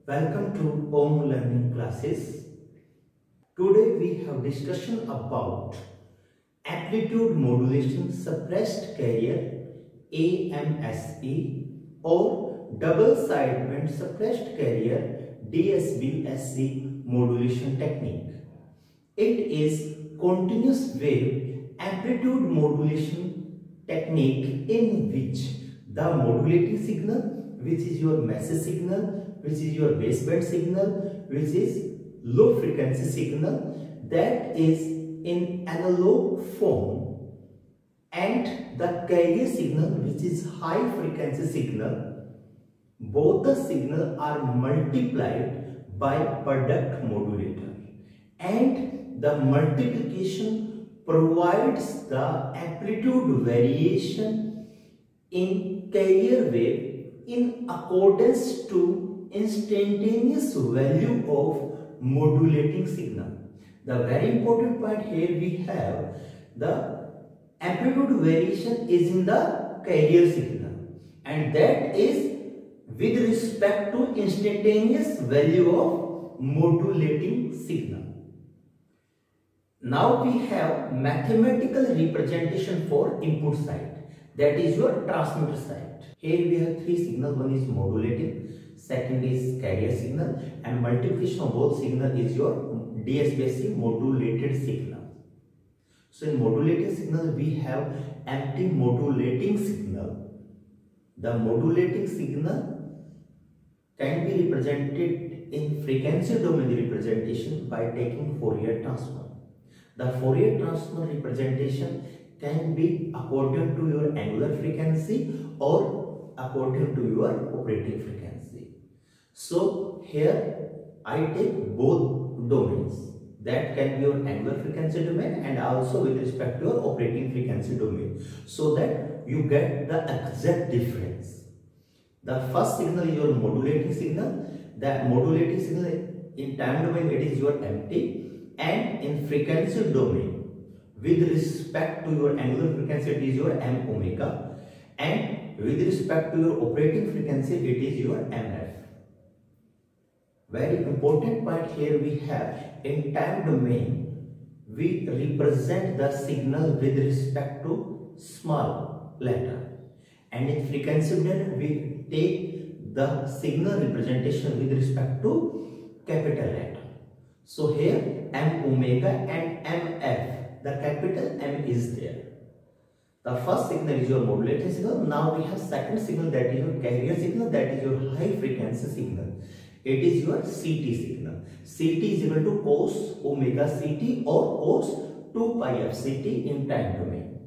Welcome to Om Learning Classes. Today we have discussion about Amplitude Modulation Suppressed Carrier AMSE or Double Sideband Suppressed Carrier DSB-SC modulation technique. It is continuous wave amplitude modulation technique in which the modulating signal, which is your message signal, which is your baseband signal, which is low frequency signal, that is in analog form, and the carrier signal, which is high frequency signal, both the signal are multiplied by product modulator, and the multiplication provides the amplitude variation in carrier wave in accordance to instantaneous value of modulating signal. The very important point here we have the amplitude variation is in the carrier signal, and that is with respect to instantaneous value of modulating signal. Now we have mathematical representation for input side, that is your transmitter side. Here we have three signals, one is modulating, second is carrier signal, and multiplication of both signal is your DSB-SC modulated signal. So in modulating signal we have empty modulating signal. The modulating signal can be represented in frequency domain representation by taking Fourier transform. The Fourier transform representation can be according to your angular frequency or according to your operating frequency. So here I take both domains, that can be your angular frequency domain and also with respect to your operating frequency domain, so that you get the exact difference. The first signal is your modulating signal. That modulating signal in time domain it is your empty, and in frequency domain with respect to your angular frequency it is your m omega, and with respect to your operating frequency it is your mf. Very important point here we have, in time domain we represent the signal with respect to small letter, and in frequency domain we take the signal representation with respect to capital letter. So here m omega and mf, the capital M is there. The first signal is your modulating signal. Now we have second signal, that is your carrier signal, that is your high frequency signal. It is your CT signal. CT is equal to cos omega CT or cos 2 pi f CT in time domain.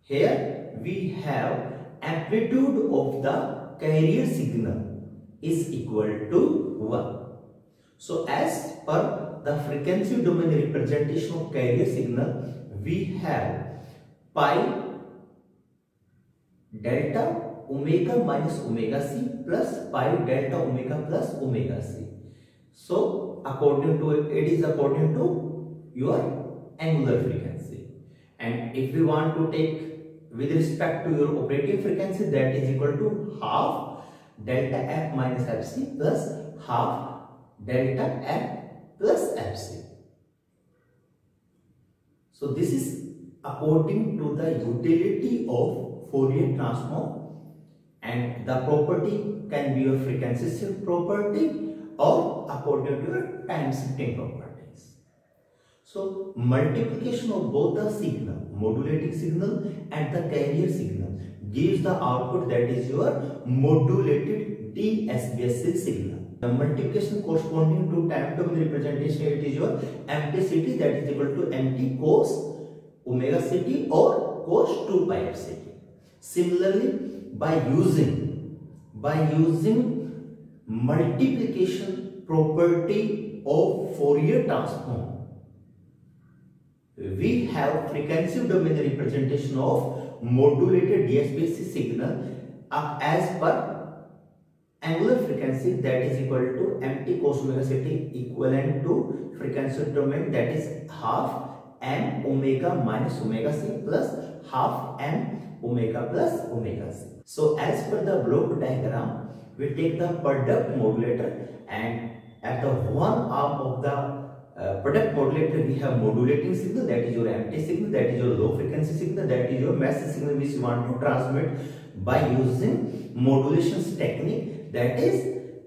Here we have amplitude of the carrier signal is equal to 1. So as per the frequency domain representation of carrier signal, we have pi delta omega minus omega c plus pi delta omega plus omega c. So according to it is according to your angular frequency, and if we want to take with respect to your operating frequency, that is equal to half delta f minus fc plus half delta f plus fc. So this is according to the utility of Fourier transform, and the property can be your frequency shift property or according to your time shifting properties. So multiplication of both the signal, modulating signal and the carrier signal, gives the output, that is your modulated DSB-SC signal. The multiplication corresponding to time domain representation, it is your empty CT, that is equal to empty cos omega CT or cos 2 pi f CT. Similarly, by using multiplication property of Fourier transform, we have frequency domain representation of modulated DSB-SC signal as per angular frequency, that is equal to empty cos omega CT equivalent to frequency domain, that is half m omega minus omega c plus half m omega plus omega c. So as per the block diagram, we take the product modulator, and at the one arm of the product modulator we have modulating signal, that is your empty signal, that is your low frequency signal, that is your message signal which you want to transmit by using modulations technique, that is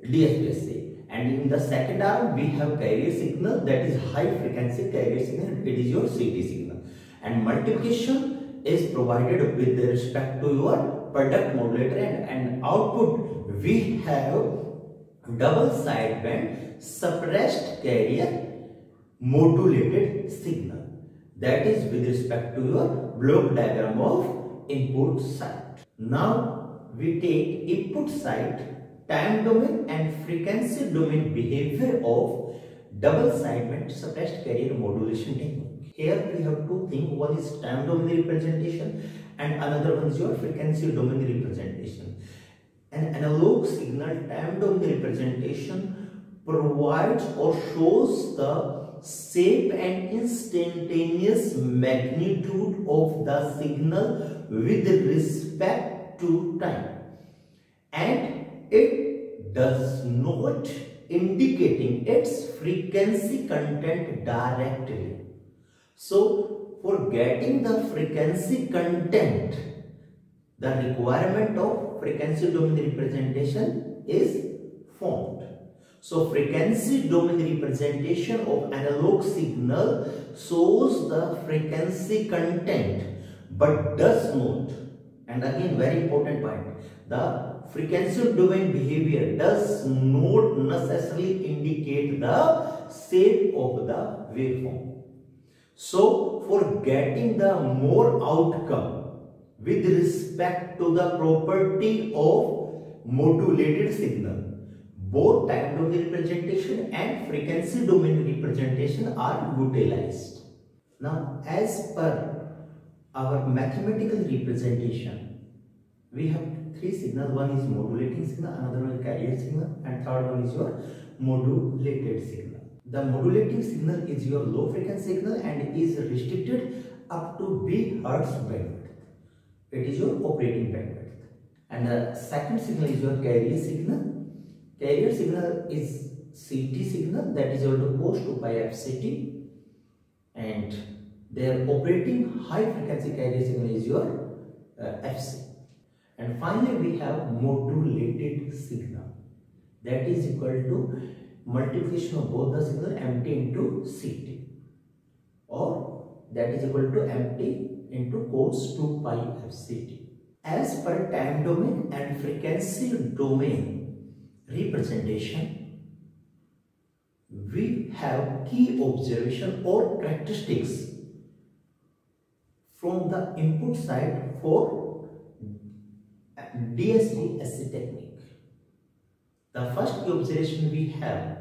DSB-SC. And in the second arm we have carrier signal, that is high frequency carrier signal, it is your CT signal. And multiplication is provided with respect to your product modulator, and output we have double sideband suppressed carrier modulated signal, that is with respect to your block diagram of input side. Now we take input side time domain and frequency domain behavior of double sideband suppressed carrier modulation technique. Here we have two things, one is time domain representation and another one is your frequency domain representation. An analog signal time domain representation provides or shows the shape and instantaneous magnitude of the signal with respect to time, and it does not indicating its frequency content directly. So for getting the frequency content, the requirement of frequency domain representation is formed. So frequency domain representation of analog signal shows the frequency content but does not, and again very important point, the frequency domain behavior does not necessarily indicate the shape of the waveform. So for getting the more outcome with respect to the property of modulated signal, both time domain representation and frequency domain representation are utilized. Now as per our mathematical representation, we have three signals. One is modulating signal, another one is carrier signal, and third one is your modulated signal. The modulating signal is your low frequency signal and is restricted up to B Hertz bandwidth. It is your operating bandwidth. And the second signal is your carrier signal. Carrier signal is CT signal, that is equal to cos 2 pi FCT, and their operating high frequency carrier signal is your FC. And finally we have modulated signal, that is equal to multiplication of both the signal MT into CT, or that is equal to MT into cos 2 pi FCT. As per time domain and frequency domain representation, we have key observation or characteristics from the input side for DSB-SC technique. The first key observation we have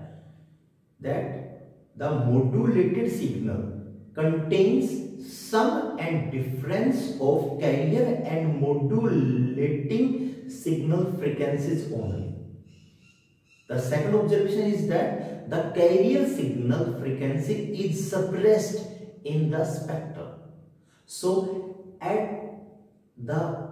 that the modulated signal contains sum and difference of carrier and modulating signal frequencies only. The second observation is that the carrier signal frequency is suppressed in the spectrum. So at the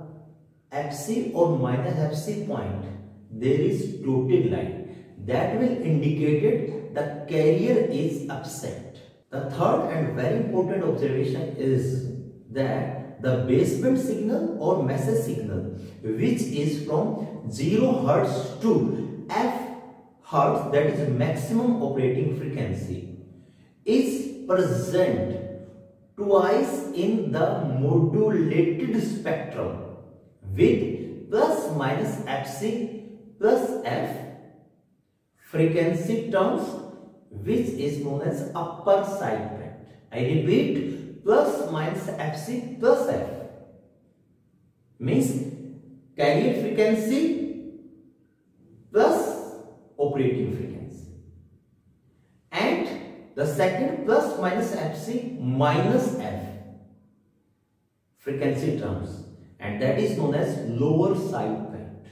FC or minus FC point, there is dotted line that will indicate the carrier is absent. The third and very important observation is that the baseband signal or message signal, which is from 0 Hz to F Hertz, that is maximum operating frequency, is present twice in the modulated spectrum with plus minus Fc plus F frequency terms, which is known as upper sideband. I repeat, plus minus Fc plus F means carrier frequency plus operating frequency, and the second plus minus Fc minus F frequency terms, and that is known as lower sideband.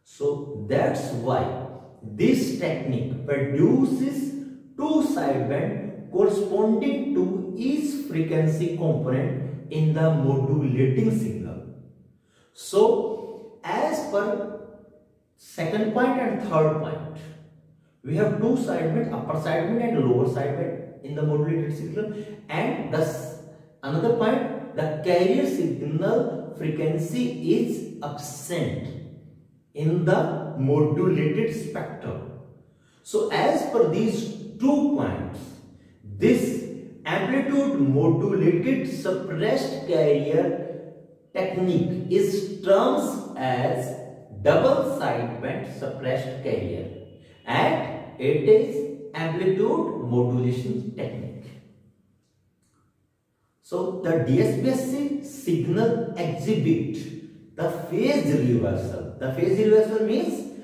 So that's why this technique produces two sideband corresponding to each frequency component in the modulating signal. So as per Second point and third point. We have two sideband, upper sideband and lower sideband in the modulated signal, and thus another point, the carrier signal frequency is absent in the modulated spectrum. So as per these 2 points, this amplitude modulated suppressed carrier technique is termed as double sideband suppressed carrier, and it is amplitude modulation technique. So the DSB-SC signal exhibit the phase reversal. The phase reversal means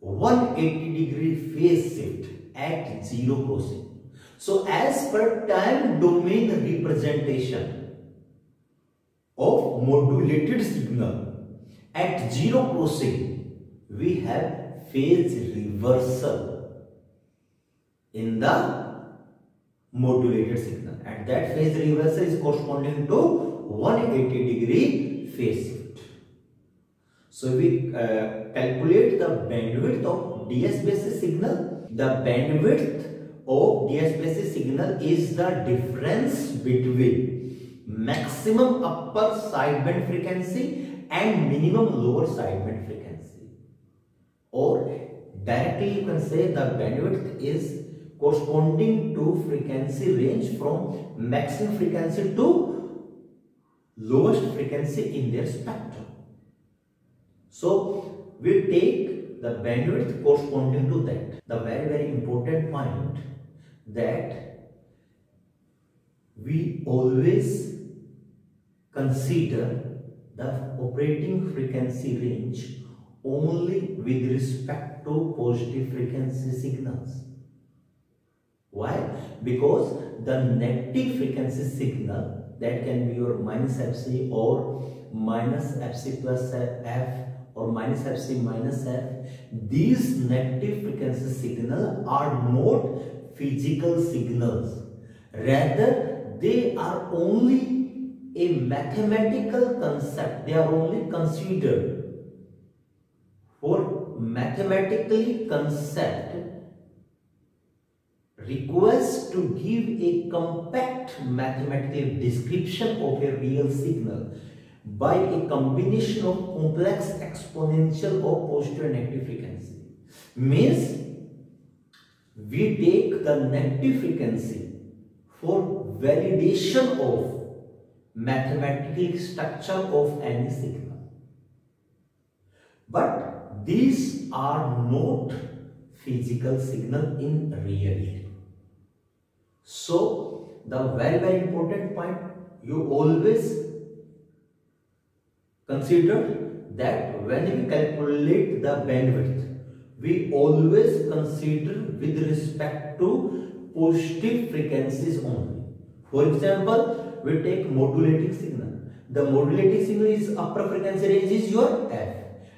180-degree phase shift at zero crossing. So as per time domain representation of modulated signal at zero crossing, we have phase reversal in the modulated signal, and that phase reversal is corresponding to 180-degree phase shift. So we calculate the bandwidth of DSB-SC signal. The bandwidth of DSB-SC signal is the difference between maximum upper sideband frequency and minimum lower sideband frequency, or directly you can say the bandwidth is corresponding to frequency range from maximum frequency to lowest frequency in their spectrum. So we take the bandwidth corresponding to that. The very important point that we always consider the operating frequency range only with respect to positive frequency signals. Why? Because the negative frequency signal, that can be your minus Fc or minus Fc plus F or minus Fc minus F, these negative frequency signals are not physical signals. Rather, they are only a mathematical concept. They are only considered for mathematically concept request to give a compact mathematical description of a real signal by a combination of complex exponential of positive and negative frequency. Means we take the negative frequency for validation of mathematical structure of any signal. But these are not physical signal in reality. So the very important point, you always consider that when we calculate the bandwidth, we always consider with respect to positive frequencies only. For example, we take modulating signal. The modulating signal is upper frequency range is your F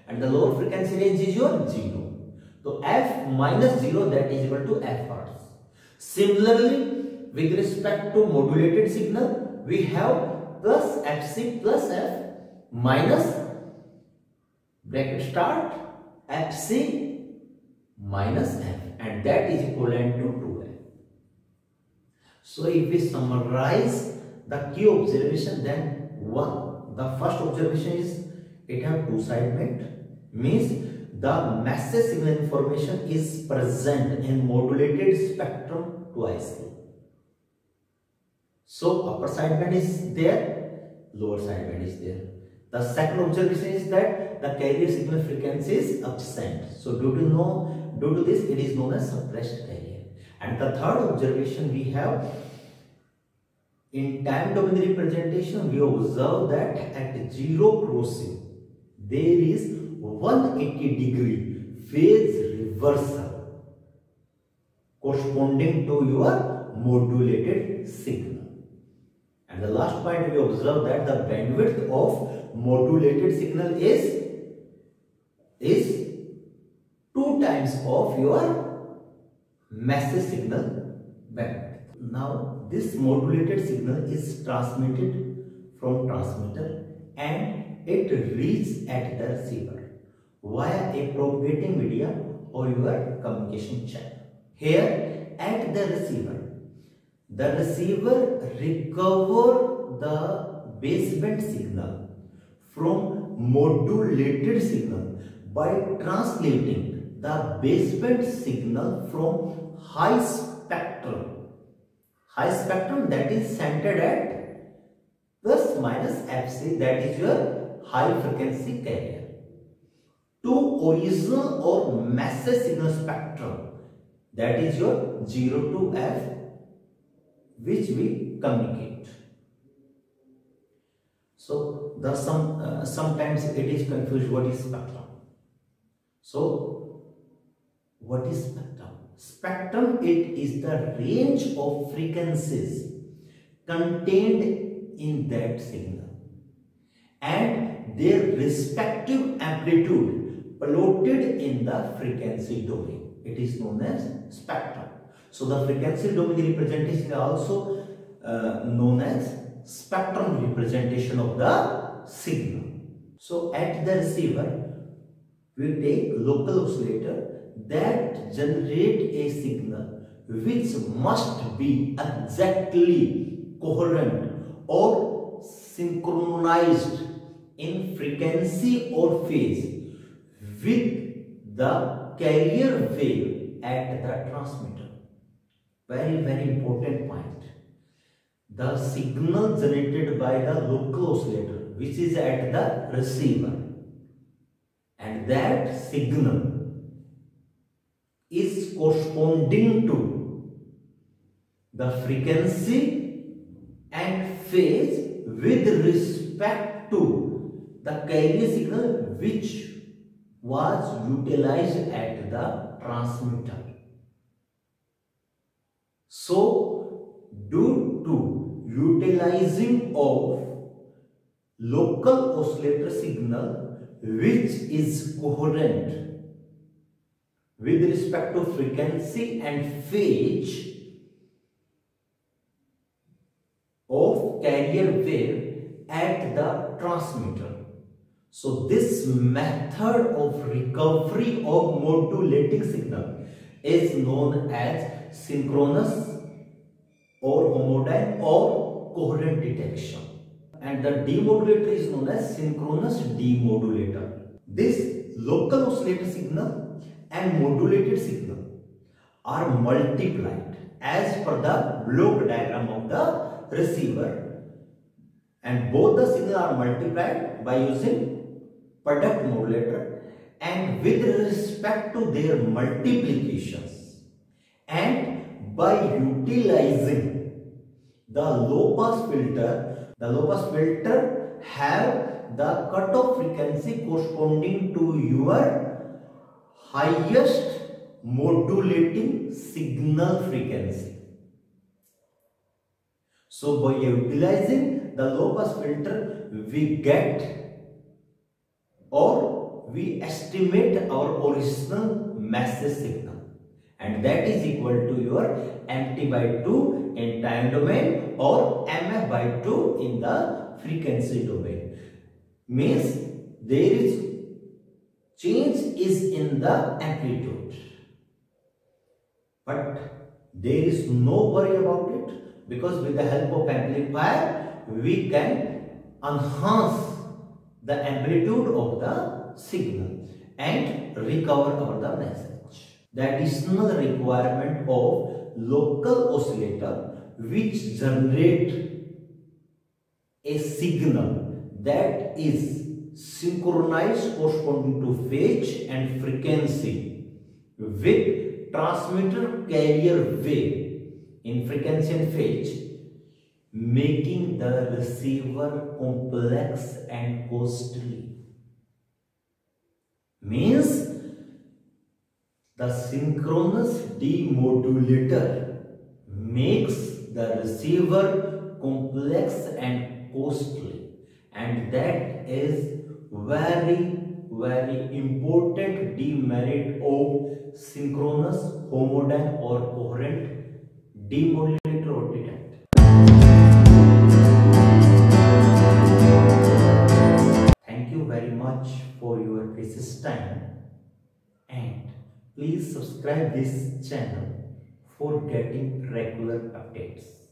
and the lower frequency range is your 0. So F minus 0, that is equal to F hertz. Similarly, with respect to modulated signal, we have plus Fc plus F minus bracket start Fc minus F, and that is equivalent to 2F. So if we summarize the key observation, then one, the first observation is it have two sideband, means the message signal information is present in modulated spectrum twice. So upper sideband is there, lower sideband is there. The second observation is that the carrier signal frequency is absent. So due to this, it is known as suppressed carrier. And the third observation we have, in time domain representation, we observe that at zero crossing there is 180-degree phase reversal corresponding to your modulated signal. And the last point, we observe that the bandwidth of modulated signal is 2 times of your message signal bandwidth. Now this modulated signal is transmitted from transmitter and it reaches at the receiver. via a propagating media or your communication channel. Here at the receiver recover the baseband signal from modulated signal by translating the baseband signal from high spectrum that is centered at plus minus Fc, that is your high frequency carrier, to original or message signal spectrum, that is your 0 to F, which we communicate. So the sometimes it is confused what is spectrum. So what is spectrum? Spectrum, it is the range of frequencies contained in that signal and their respective amplitude plotted in the frequency domain. It is known as spectrum. So the frequency domain representation is also known as spectrum representation of the signal. So at the receiver, we take local oscillator that generate a signal which must be exactly coherent or synchronized in frequency or phase with the carrier wave at the transmitter. Very important point. The signal generated by the local oscillator which is at the receiver, and that signal is corresponding to the frequency and phase with respect to the carrier signal which was utilized at the transmitter. So due to utilizing of local oscillator signal which is coherent with respect to frequency and phase of carrier wave at the transmitter. So this method of recovery of modulating signal is known as synchronous or homodyne or coherent detection, and the demodulator is known as synchronous demodulator. This local oscillator signal and modulated signal are multiplied as per the block diagram of the receiver, and both the signals are multiplied by using product modulator, and with respect to their multiplications and by utilizing the low pass filter, the low pass filter have the cutoff frequency corresponding to your highest modulating signal frequency. So by utilizing the low pass filter, we get or we estimate our original message signal, and that is equal to your MT by 2 in time domain or MF by 2 in the frequency domain. Means there is change is in the amplitude, but there is no worry about it, because with the help of amplifier we can enhance the amplitude of the signal and recover the message. The additional requirement of local oscillator which generate a signal that is synchronized corresponding to phase and frequency with transmitter carrier wave in frequency and phase, making the receiver complex and costly. Means the synchronous demodulator makes the receiver complex and costly, and that is very important demerit of synchronous, homodyne or coherent demodulator or detector. Thank you very much for your precious time, and please subscribe this channel for getting regular updates.